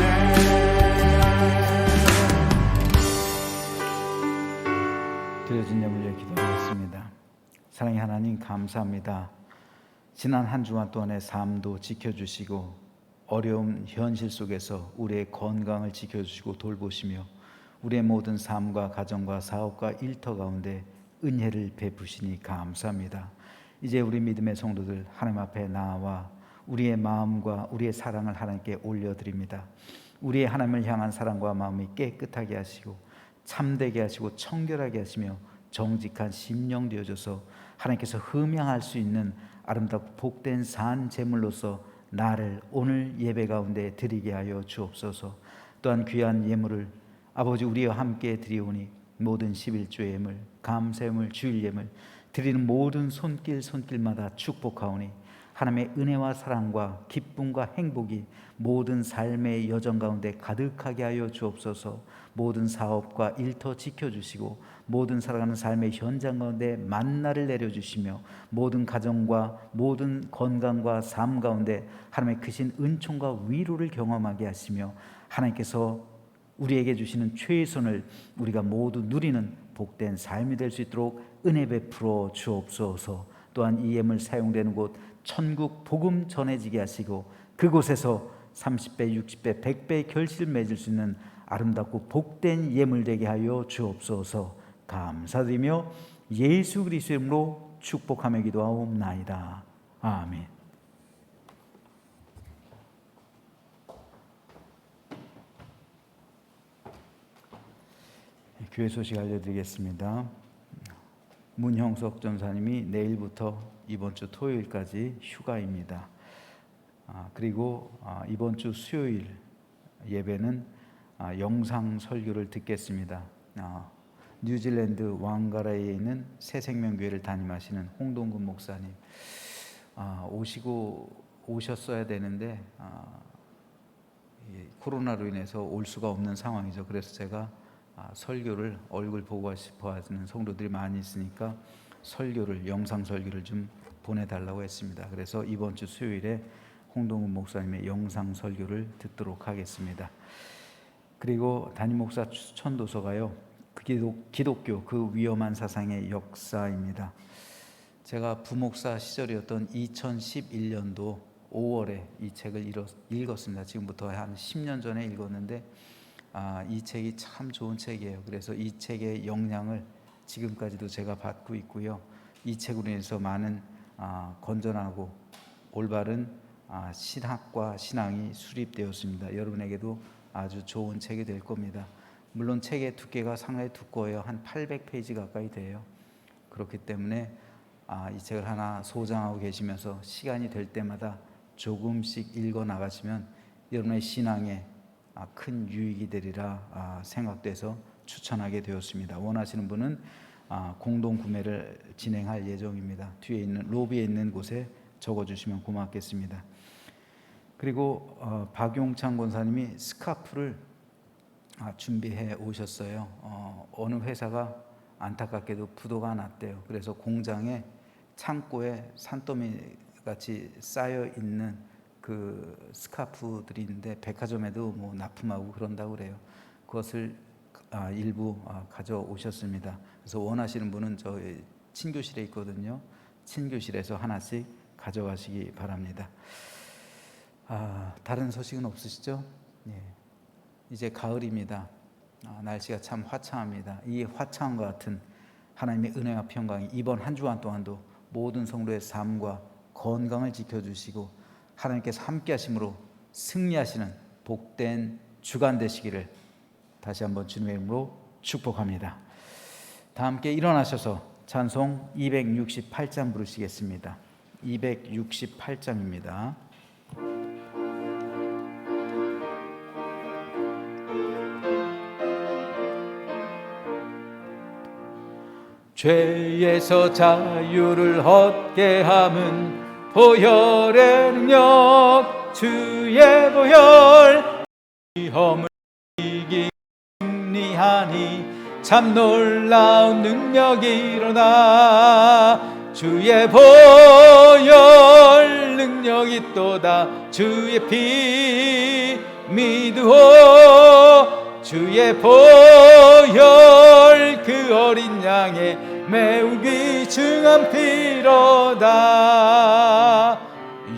드려진 예물 위해 기도하겠습니다. 사랑의 하나님, 감사합니다. 지난 한 주간 동안의 삶도 지켜주시고 어려운 현실 속에서 우리의 건강을 지켜주시고 돌보시며 우리의 모든 삶과 가정과 사업과 일터 가운데 은혜를 베푸시니 감사합니다. 이제 우리 믿음의 성도들 하나님 앞에 나와 우리의 마음과 우리의 사랑을 하나님께 올려드립니다. 우리의 하나님을 향한 사랑과 마음이 깨끗하게 하시고 참되게 하시고 청결하게 하시며 정직한 심령 되어줘서 하나님께서 흠양할 수 있는 아름답고 복된 산 제물로서 나를 오늘 예배 가운데 드리게 하여 주옵소서. 또한 귀한 예물을 아버지 우리와 함께 드리오니 모든 11조 예물, 감사예물, 주일 예물 드리는 모든 손길마다 축복하오니 하나님의 은혜와 사랑과 기쁨과 행복이 모든 삶의 여정 가운데 가득하게 하여 주옵소서. 모든 사업과 일터 지켜주시고 모든 살아가는 삶의 현장 가운데 만나를 내려주시며 모든 가정과 모든 건강과 삶 가운데 하나님의 크신 은총과 위로를 경험하게 하시며 하나님께서 우리에게 주시는 최선을 우리가 모두 누리는 복된 삶이 될 수 있도록 은혜 베풀어 주옵소서. 또한 이 예물 사용되는 곳 천국 복음 전해지게 하시고 그곳에서 30배, 60배, 100배의 결실을 맺을 수 있는 아름답고 복된 예물 되게 하여 주옵소서. 감사드리며 예수 그리스도의 이름으로 축복하며 기도하옵나이다. 아멘. 교회 소식 알려드리겠습니다. 문형석 전사님이 내일부터 이번 주 토요일까지 휴가입니다. 그리고 이번 주 수요일 예배는 영상 설교를 듣겠습니다. 뉴질랜드 왕가라에 있는 새생명교회를 담임하시는 홍동근 목사님 오셨어야 되는데 코로나로 인해서 올 수가 없는 상황이죠. 그래서 제가 설교를 얼굴 보고 싶어 하는 성도들이 많이 있으니까 영상 설교를 좀 보내달라고 했습니다. 그래서 이번 주 수요일에 홍동훈 목사님의 영상 설교를 듣도록 하겠습니다. 그리고 담임 목사 추천 도서가요, 기독교 그 위험한 사상의 역사입니다. 제가 부목사 시절이었던 2011년도 5월에 이 책을 읽었습니다. 지금부터 한 10년 전에 읽었는데 이 책이 참 좋은 책이에요. 그래서 이 책의 영향을 지금까지도 제가 받고 있고요. 이 책으로 인해서 많은 건전하고 올바른 신학과 신앙이 수립되었습니다. 여러분에게도 아주 좋은 책이 될 겁니다. 물론 책의 두께가 상당히 두꺼워요. 한 800페이지 가까이 돼요. 그렇기 때문에 이 책을 하나 소장하고 계시면서 시간이 될 때마다 조금씩 읽어 나가시면 여러분의 신앙에 큰 유익이 되리라 생각돼서 추천하게 되었습니다. 원하시는 분은 공동 구매를 진행할 예정입니다. 뒤에 있는 로비에 있는 곳에 적어주시면 고맙겠습니다. 그리고 박용창 권사님이 스카프를 준비해 오셨어요. 어느 회사가 안타깝게도 부도가 났대요. 그래서 공장에 창고에 산더미 같이 쌓여 있는 그 스카프들이 있는데 백화점에도 뭐 납품하고 그런다고 그래요. 그것을 일부 가져오셨습니다. 그래서 원하시는 분은 저희 친교실에 있거든요. 친교실에서 하나씩 가져가시기 바랍니다. 다른 소식은 없으시죠? 예. 이제 가을입니다. 날씨가 참 화창합니다. 이 화창함과 같은 하나님의 은혜와 평강이 이번 한 주간 동안도 모든 성도의 삶과 건강을 지켜주시고 하나님께서 함께 하심으로 승리하시는 복된 주간 되시기를 다시 한번 주님의 이름으로 축복합니다. 다 함께 일어나셔서 찬송 268장 부르시겠습니다. 268장입니다. 죄에서 자유를 얻게 함은 보혈의 능력, 주의 보혈. 위험을 이기 승리하니 참 놀라운 능력이로다. 주의 보혈 능력이 또다. 주의 피 믿으오. 주의 보혈 그 어린 양의 매우 귀중한 피로다.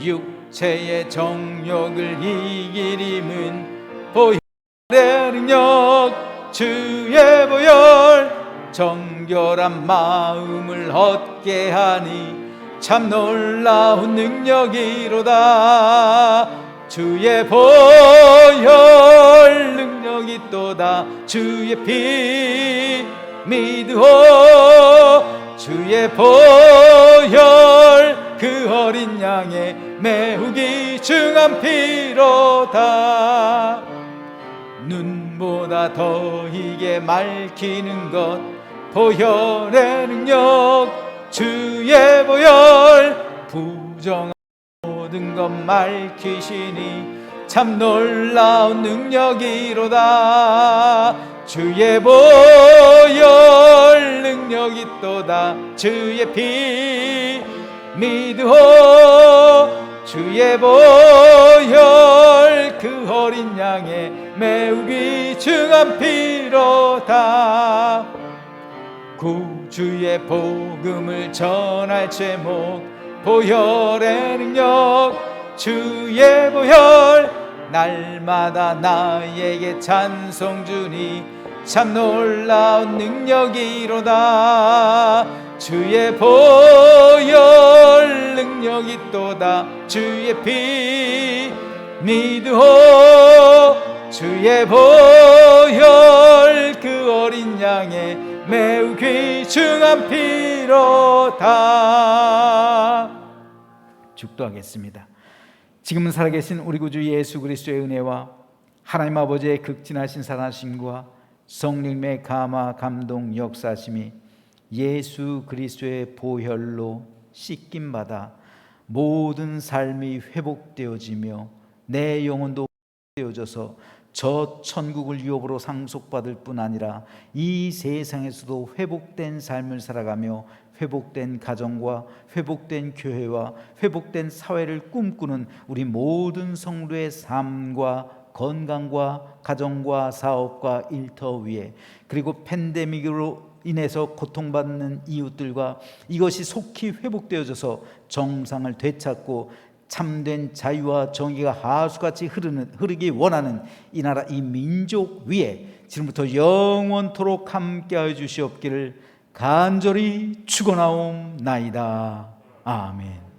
육체의 정욕을 이길 힘은 보혈의 능력, 주의 보혈. 정결한 마음을 얻게 하니 참 놀라운 능력이로다. 주의 보혈 능력이 또다. 주의 피 믿으오. 주의 보혈 그 어린 양의 매우 귀중한 피로다. 눈보다 더 이게 맑히는 것 보혈의 능력, 주의 보혈. 부정한 모든 것 맑히시니 참 놀라운 능력이로다. 주의 보혈 능력이 또다. 주의 피 믿으오. 주의 보혈 그 어린 양의 매우 귀중한 피로다. 구주의 복음을 전할 제목 보혈의 능력, 주의 보혈. 날마다 나에게 찬송 주니 참 놀라운 능력이로다. 주의 보혈 능력이 또다. 주의 피 믿으오. 주의 보혈 그 어린 양의 매우 귀중한 피로다. 축도하겠습니다. 지금은 살아계신 우리 구주 예수 그리스도의 은혜와 하나님 아버지의 극진하신 사랑하심과 성령님의 감화 감동 역사심이 예수 그리스도의 보혈로 씻김 받아 모든 삶이 회복되어지며 내 영혼도 회복되어져서 저 천국을 유업으로 상속받을 뿐 아니라 이 세상에서도 회복된 삶을 살아가며 회복된 가정과 회복된 교회와 회복된 사회를 꿈꾸는 우리 모든 성도의 삶과 건강과 가정과 사업과 일터 위에, 그리고 팬데믹으로 인해서 고통받는 이웃들과 이것이 속히 회복되어져서 정상을 되찾고 참된 자유와 정의가 하수같이 흐르기 원하는 이 나라 이 민족 위에 지금부터 영원토록 함께하여 주시옵기를 간절히 축원하옵나이다. 아멘.